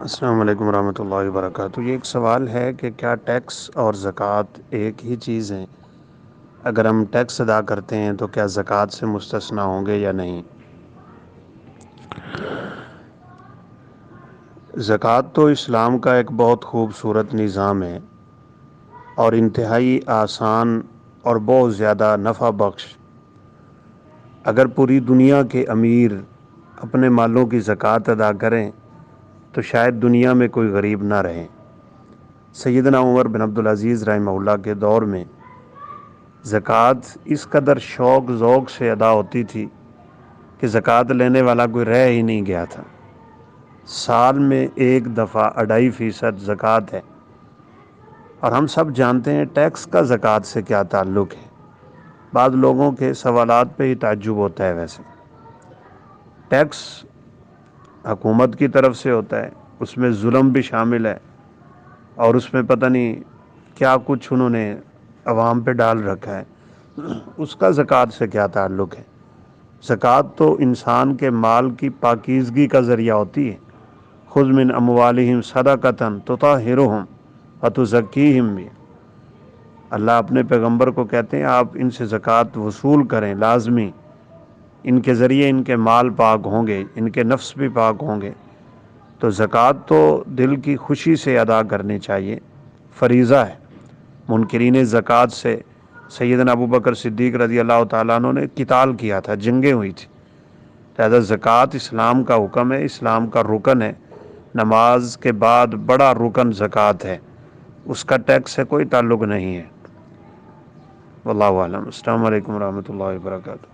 السلام علیکم ورحمۃ اللہ وبرکاتہ۔ یہ ایک سوال ہے کہ کیا ٹیکس اور زکوٰۃ ایک ہی چیز ہیں؟ اگر ہم ٹیکس ادا کرتے ہیں تو کیا زکوٰۃ سے مستثنیٰ ہوں گے یا نہیں؟ زکوٰۃ تو اسلام کا ایک بہت خوبصورت نظام ہے اور انتہائی آسان اور بہت زیادہ نفع بخش۔ اگر پوری دنیا کے امیر اپنے مالوں کی زکوٰۃ ادا کریں تو شاید دنیا میں کوئی غریب نہ رہے۔ سیدنا عمر بن عبدالعزیز رحمہ اللہ کے دور میں زکوٰۃ اس قدر شوق ذوق سے ادا ہوتی تھی کہ زکوٰۃ لینے والا کوئی رہ ہی نہیں گیا تھا۔ سال میں ایک دفعہ 2.5% زکوٰۃ ہے، اور ہم سب جانتے ہیں ٹیکس کا زکوٰۃ سے کیا تعلق ہے۔ بعض لوگوں کے سوالات پہ ہی تعجب ہوتا ہے۔ ویسے ٹیکس حکومت کی طرف سے ہوتا ہے، اس میں ظلم بھی شامل ہے، اور اس میں پتہ نہیں کیا کچھ انہوں نے عوام پہ ڈال رکھا ہے۔ اس کا زکوٰۃ سے کیا تعلق ہے؟ زکوٰۃ تو انسان کے مال کی پاکیزگی کا ذریعہ ہوتی ہے۔ خذ من اموالہم صدقۃ تطہرہم وتزکیہم بہا۔ اللہ اپنے پیغمبر کو کہتے ہیں آپ ان سے زکوٰۃ وصول کریں، لازمی۔ ان کے ذریعے ان کے مال پاک ہوں گے، ان کے نفس بھی پاک ہوں گے۔ تو زکوٰۃ تو دل کی خوشی سے ادا کرنی چاہیے، فریضہ ہے۔ منکرین زکوٰۃ سے سیدنا ابوبکر صدیق رضی اللہ تعالیٰ عنہ نے قتال کیا تھا، جنگیں ہوئی تھی۔ لہذا زکوٰۃ اسلام کا حکم ہے، اسلام کا رکن ہے۔ نماز کے بعد بڑا رکن زکوٰۃ ہے، اس کا ٹیکس سے کوئی تعلق نہیں ہے۔ واللہ اعلم۔ السلام علیکم ورحمۃ اللہ وبرکاتہ۔